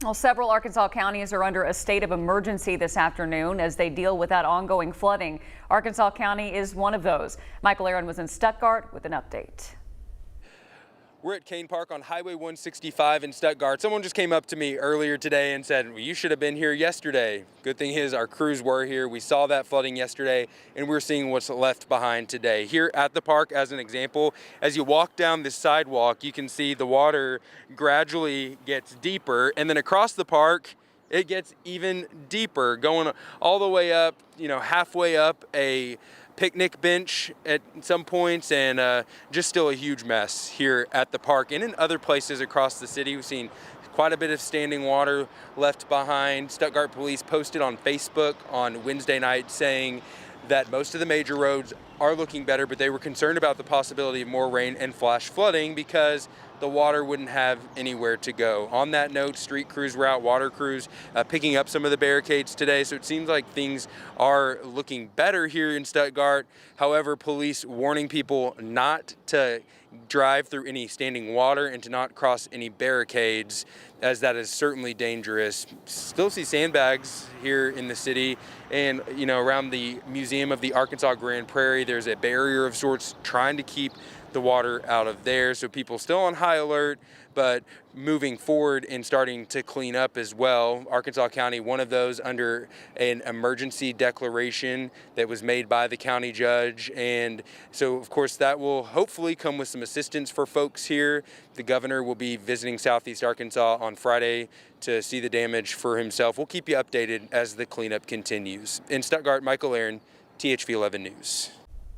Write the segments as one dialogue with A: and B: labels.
A: Well, several Arkansas counties are under a state of emergency this afternoon as they deal with that ongoing flooding. Arkansas County is one of those. Michael Aaron was in Stuttgart with an update.
B: We're at Kane Park on Highway 165 in Stuttgart. Someone just came up to me earlier today and said, well, you should have been here yesterday. Good thing is our crews were here. We saw that flooding yesterday and we're seeing what's left behind today. Here at the park, as an example, as you walk down this sidewalk, you can see the water gradually gets deeper, and then across the park, it gets even deeper, going all the way up, halfway up a picnic bench at some points, and just still a huge mess here at the park and in other places across the city. We've seen quite a bit of standing water left behind. Stuttgart police posted on Facebook on Wednesday night saying that most of the major roads are looking better, but they were concerned about the possibility of more rain and flash flooding because the water wouldn't have anywhere to go. On that note, street crews were out, water crews picking up some of the barricades today, so it seems like things are looking better here in Stuttgart. However, police warning people not to drive through any standing water and to not cross any barricades, as that is certainly dangerous. Still see sandbags here in the city, and around the Museum of the Arkansas Grand Prairie, there's a barrier of sorts trying to keep the water out of there, so people still on high alert, but moving forward and starting to clean up as well. Arkansas County, one of those under an emergency declaration that was made by the county judge, and so of course that will hopefully come with some assistance for folks here. The governor will be visiting Southeast Arkansas on Friday to see the damage for himself. We'll keep you updated as the cleanup continues. In Stuttgart, Michael Aaron, THV 11 News.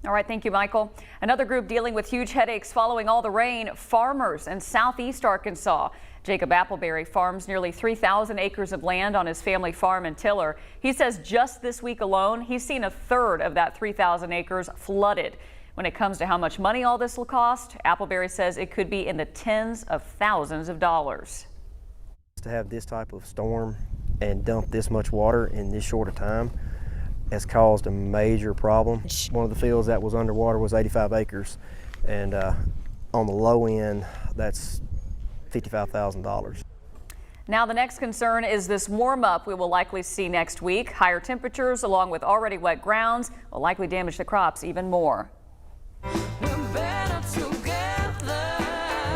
A: All right, thank you, Michael. Another group dealing with huge headaches following all the rain, farmers in Southeast Arkansas. Jacob Appleberry farms nearly 3,000 acres of land on his family farm in Tiller. He says just this week alone, he's seen a third of that 3,000 acres flooded. When it comes to how much money all this will cost, Appleberry says it could be in the tens of thousands of dollars.
C: To have this type of storm and dump this much water in this short a time has caused a major problem. One of the fields that was underwater was 85 acres, and on the low end, that's $55,000.
A: Now the next concern is this warm up we will likely see next week. Higher temperatures along with already wet grounds will likely damage the crops even more.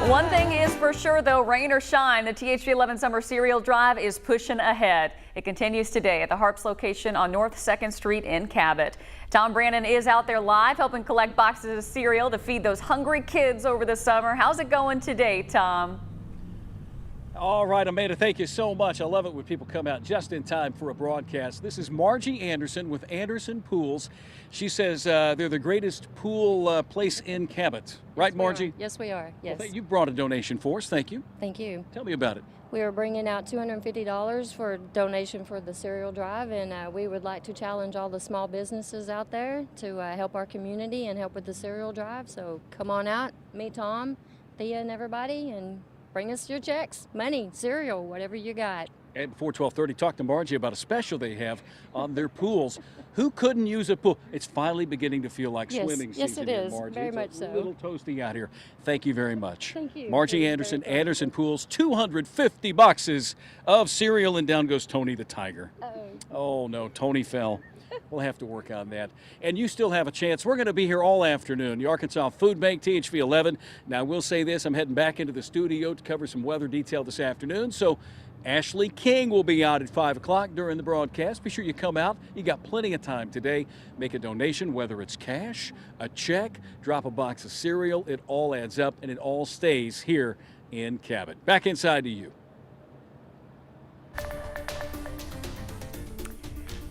A: One thing is for sure, though, rain or shine, the THV 11 Summer Cereal Drive is pushing ahead. It continues today at the Harps location on North 2nd Street in Cabot. Tom Brannon is out there live helping collect boxes of cereal to feed those hungry kids over the summer. How's it going today, Tom?
D: All right, Amanda, thank you so much. I love it when people come out just in time for a broadcast. This is Margie Anderson with Anderson Pools. She says they're the greatest pool place in Cabot. Right, Margie?
E: Yes, we are. Yes.
D: Well, you brought a donation for us. Thank you.
E: Thank you.
D: Tell me about it.
E: We are bringing out $250 for a donation for the cereal drive, and we would like to challenge all the small businesses out there to help our community and help with the cereal drive. So come on out, meet Tom, Thea, and everybody, and bring us your checks, money, cereal, whatever you got.
D: And before 12:30, talk to Margie about a special they have on their pools. Who couldn't use a pool? It's finally beginning to feel like swimming season.
E: Yes, it is.
D: Margie.
E: Very
D: it's
E: much so.
D: A little toasty out here. Thank you very much.
E: Thank you.
D: Margie Anderson, Anderson Pools, 250 boxes of cereal, and down goes Tony the Tiger. Oh no, Tony fell. We'll have to work on that. And you still have a chance. We're going to be here all afternoon. The Arkansas Food Bank, THV 11. Now, I will say this. I'm heading back into the studio to cover some weather detail this afternoon. So Ashley King will be out at 5 o'clock during the broadcast. Be sure you come out. You got plenty of time today. Make a donation, whether it's cash, a check, drop a box of cereal. It all adds up, and it all stays here in Cabot. Back inside to you.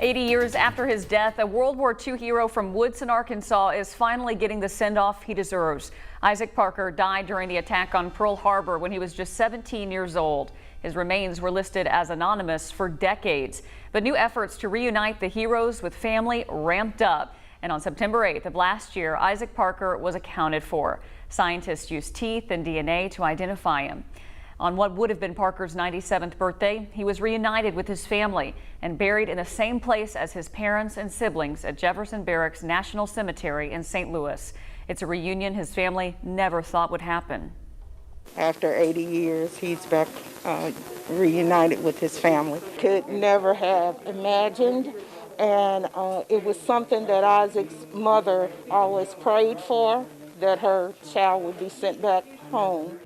A: 80 years after his death, a World War II hero from Woodson, Arkansas is finally getting the send-off he deserves. Isaac Parker died during the attack on Pearl Harbor when he was just 17 years old. His remains were listed as anonymous for decades, but new efforts to reunite the heroes with family ramped up. And on September 8th of last year, Isaac Parker was accounted for. Scientists used teeth and DNA to identify him. On what would have been Parker's 97th birthday, he was reunited with his family and buried in the same place as his parents and siblings at Jefferson Barracks National Cemetery in St. Louis. It's a reunion his family never thought would happen.
F: After 80 years, he's back reunited with his family. Could never have imagined, and it was something that Isaac's mother always prayed for, that her child would be sent back home.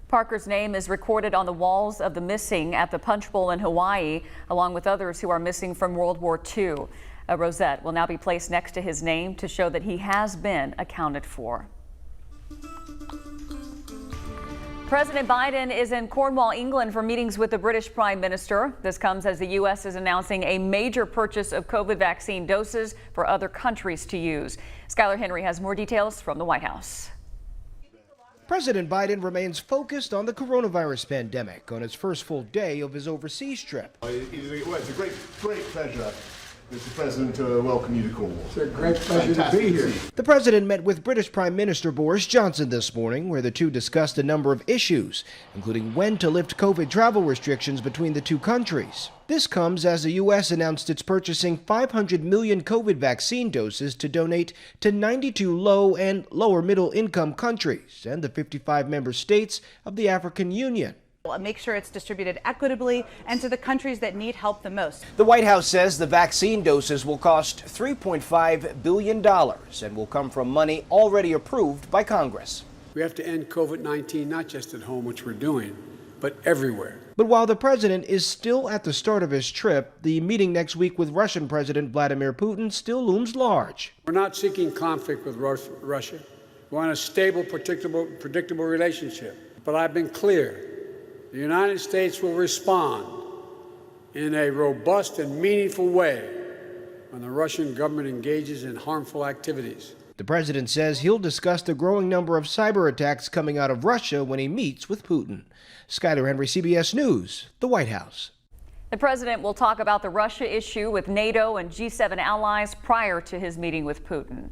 A: Parker's name is recorded on the walls of the missing at the Punch Bowl in Hawaii, along with others who are missing from World War II. A rosette will now be placed next to his name to show that he has been accounted for. President Biden is in Cornwall, England for meetings with the British Prime Minister. This comes as the U.S. is announcing a major purchase of COVID vaccine doses for other countries to use. Skylar Henry has more details from the White House.
G: President Biden remains focused on the coronavirus pandemic on his first full day of his overseas trip.
H: It's a great pleasure, Mr. President, to welcome you to Cornwall.
I: It's a great pleasure to be here.
G: The president met with British Prime Minister Boris Johnson this morning, where the two discussed a number of issues, including when to lift COVID travel restrictions between the two countries. This comes as the U.S. announced it's purchasing 500 million COVID vaccine doses to donate to 92 low and lower middle income countries and the 55 member states of the African Union.
J: Make sure it's distributed equitably and to the countries that need help the most.
G: The White House says the vaccine doses will cost $3.5 billion and will come from money already approved by Congress.
I: We have to end COVID-19 not just at home, which we're doing, but everywhere.
G: But while the president is still at the start of his trip, the meeting next week with Russian President Vladimir Putin still looms large.
I: We're not seeking conflict with Russia. We want a stable, predictable relationship. But I've been clear. The United States will respond in a robust and meaningful way when the Russian government engages in harmful activities.
G: The president says he'll discuss the growing number of cyber attacks coming out of Russia when he meets with Putin. Skylar Henry, CBS News, the White House.
A: The president will talk about the Russia issue with NATO and G7 allies prior to his meeting with Putin.